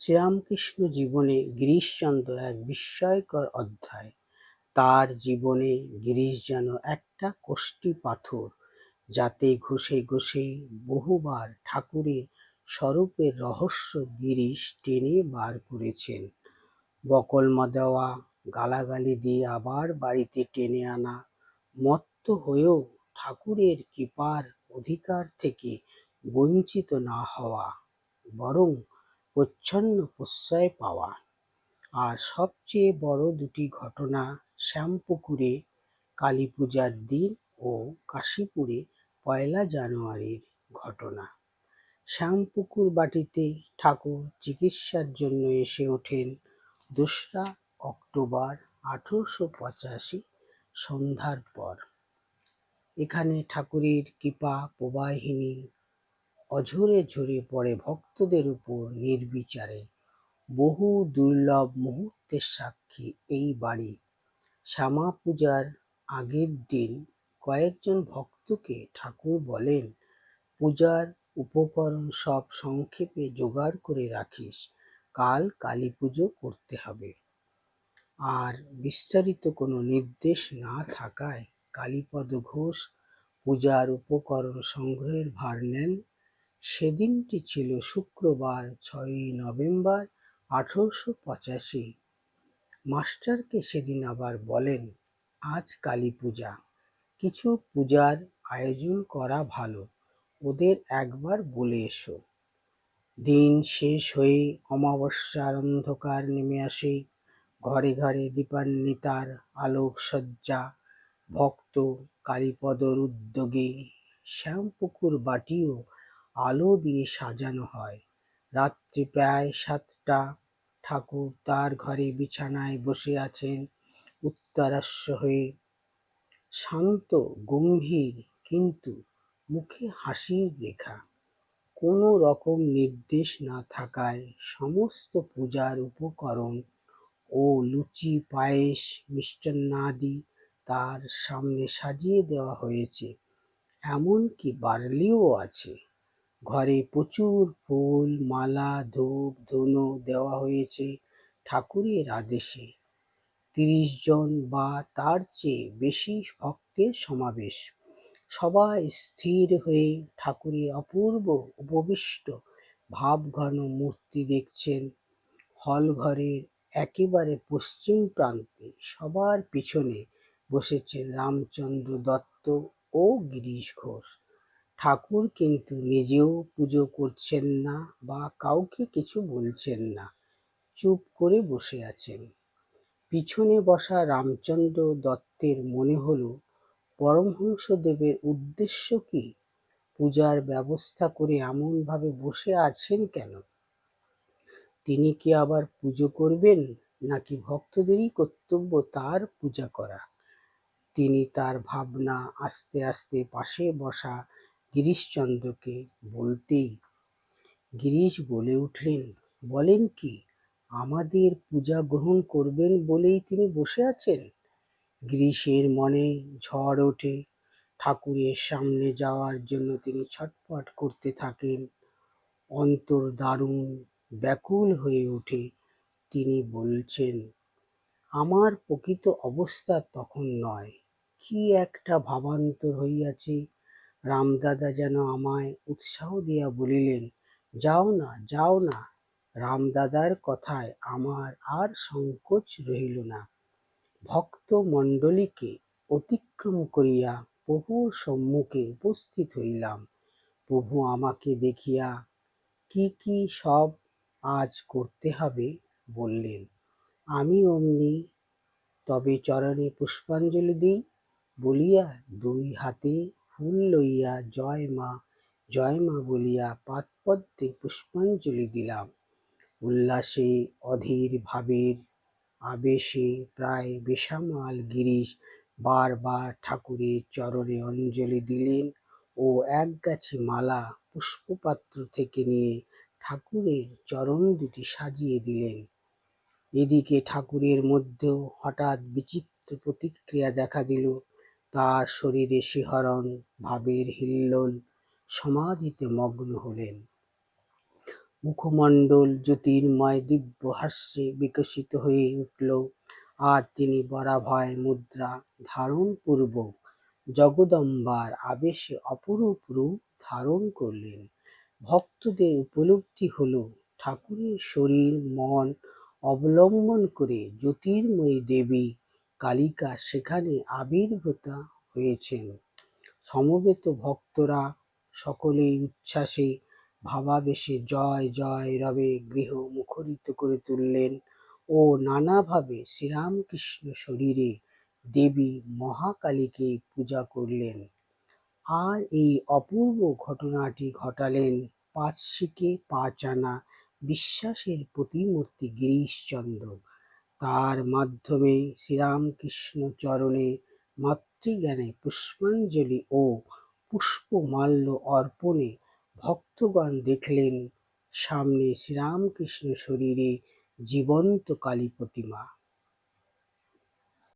শ্রীরামকৃষ্ণ জীবনে গিরিশচন্দ্র এক বিস্ময়কর অধ্যায়। তার জীবনে গিরিশ যেন একটা কষ্টি পাথর, যাতে ঘষে ঘষে বহুবার ঠাকুরের স্বরূপের রহস্য গিরিশ টেনে বার করেছেন। বকলমা দেওয়া, গালাগালি দিয়ে আবার বাড়িতে টেনে আনা, মত্ত হয়েও ঠাকুরের কৃপার অধিকার থেকে বঞ্চিত না হওয়া, বরং প্রচ্ছন্ন প্রশ্রয় পাওয়া। আর সবচেয়ে বড় দুটি ঘটনা শ্যামপুকুরে কালীপূজার দিন ও কাশীপুরে ১লা জানুয়ারির ঘটনা। শ্যামপুকুর বাটিতে ঠাকুর চিকিৎসার জন্য এসে ওঠেন ২রা অক্টোবর ১৮৮৫ সন্ধ্যার পর। এখানে ঠাকুরের কৃপা প্রবাহিনী অঝরে ঝরে পড়ে ভক্তদের উপর নির্বিচারে। বহু দুর্লভ মুহূর্তের সাক্ষী এই বাড়ি। শ্যামা পূজার আগের দিন কয়েকজন ভক্তকে ঠাকুর বলেন, পূজার উপকরণ সব সংক্ষেপে জোগাড় করে রাখিস, কাল কালী পুজো করতে হবে। আর বিস্তারিত কোনো নির্দেশ না থাকায় কালীপদ ঘোষ পূজার উপকরণ সংগ্রহের ভার নেন। সেদিনটি ছিল শুক্রবার, ৬ই নভেম্বর ১৮৮৫। মাস্টারকে সেদিন আবার বলেন, আজ কালী পূজা, কিছু পূজার আয়োজন করা ভালো, ওদের একবার বলে এসো। দিন শেষ হয়ে অমাবস্যার অন্ধকার নেমে আসে। ঘরে ঘরে দীপান্বিতার আলোকসজ্জা। ভক্ত কালীপদর উদ্যোগে শ্যামপুকুর বাটিও আলো দিয়ে সাজানো হয়। রাত্রি প্রায় ৭টা। ঠাকুর তার ঘরে বিছানায় বসে আছেন উত্তরাস্য হয়ে, শান্ত গম্ভীর, কিন্তু মুখে হাসির রেখা। কোনো রকম নির্দেশ না থাকায় সমস্ত পূজার উপকরণ ও লুচি, পায়েস, মিষ্টান্নাদি তার সামনে সাজিয়ে দেওয়া হয়েছে, এমনকি বার্লিও আছে। ঘরে প্রচুর ফুল, মালা, ধূপ, ধুনো দেওয়া হয়েছে ঠাকুরের আদেশে। ৩০ জন বা তার চেয়ে বেশি ভক্তের সমাবেশ। সবাই স্থির হয়ে ঠাকুরের অপূর্ব উপবিষ্ট ভাবঘন মূর্তি দেখছেন। হলঘরের একেবারে পশ্চিম প্রান্তে সবার পিছনে বসেছেন রামচন্দ্র দত্ত ও গিরিশ ঘোষ। ঠাকুর কিন্তু নিজেও পুজো করছেন না বা কাউকে কিছু বলছেন না, চুপ করে বসে আছেন। পিছনে বসা রামচন্দ্র দত্তের মনে হলো, পরমহংসদেবের উদ্দেশ্য কি? পূজার ব্যবস্থা করে এমনভাবে বসে আছেন কেন? তিনি কি আবার পুজো করবেন, নাকি ভক্তদেরই কর্তব্য তার পূজা করা? তিনি তার ভাবনা আস্তে আস্তে পাশে বসা গিরিশচন্দ্রকে বলতেই গিরিশ বলে উঠলেন, বলেন কি, আমাদের পূজা গ্রহণ করবেন বলেই তিনি বসে আছেন? গিরিশের মনে ঝড় ওঠে। ঠাকুরের সামনে যাওয়ার জন্য তিনি ছটফট করতে থাকেন। অন্তর দারুণ ব্যাকুল হয়ে ওঠে। তিনি বলছেন, আমার প্রকৃত অবস্থা তখন নয়, কি একটা ভাবান্তর হইয়াছে। রামদাদা যেন আমায় উৎসাহ দিয়া বলিলেন, যাও না, যাও না। রামদাদার কথায় আমার আর সংকোচ রহিল না। ভক্ত মণ্ডলীকে অতিক্রম করিয়া প্রভুর সম্মুখে উপস্থিত হইলাম। প্রভু আমাকে দেখিয়া কি কি সব আজ করতে হবে বললেন। আমি অমনি তবে চরণে পুষ্পাঞ্জলি দিই বলিয়া ২ হাতে ফুল লইয়া জয় মা বলিয়া পাদপদ্মে পুষ্পাঞ্জলি দিলাম। উল্লাসে, অধীর ভাবের আবেশে প্রায় বেসামাল গিরিশ বারবার ঠাকুরের চরণে অঞ্জলি দিলেন ও একগাছি মালা পুষ্পপাত্র থেকে নিয়ে ঠাকুরের চরণ দুটি সাজিয়ে দিলেন। এদিকে ঠাকুরের মধ্যেও হঠাৎ বিচিত্র প্রতিক্রিয়া দেখা দিল। তার শরীরে শিহরণ, ভাবের হিল্লোল, সমাধিতে মগ্ন হলেন। মুখমণ্ডল জ্যোতির্ময় দিব্য হাস্যে বিকশিত হয়ে উঠল, আর তিনি বরাভয় মুদ্রা ধারণ পূর্বক জগদম্বার আবেশে অপরূপ রূপ ধারণ করলেন। ভক্তদের উপলব্ধি হলো ঠাকুরের শরীর মন অবলম্বন করে জ্যোতির্ময়ী দেবী কালিকা সেখানে আবির্ভূতা হয়েছেন। সমবেত ভক্তরা সকলেই উচ্ছ্বাসে ভাবাবেশে জয় জয় রবে গৃহ মুখরিত করে তুললেন ও নানাভাবে শ্রীরামকৃষ্ণ শরীরে দেবী মহাকালীকে পূজা করলেন। আর এই অপূর্ব ঘটনাটি ঘটালেন পাঁচশিকে পাঁচ আনা বিশ্বাসের প্রতিমূর্তি গিরিশচন্দ্র। তার মাধ্যমে শ্রীরামকৃষ্ণ চরণে মাতৃজ্ঞানে পুষ্পাঞ্জলি ও পুষ্পমাল্য অর্পণে ভক্তগণ দেখলেন সামনে শ্রীরামকৃষ্ণ শরীরে জীবন্ত কালী প্রতিমা।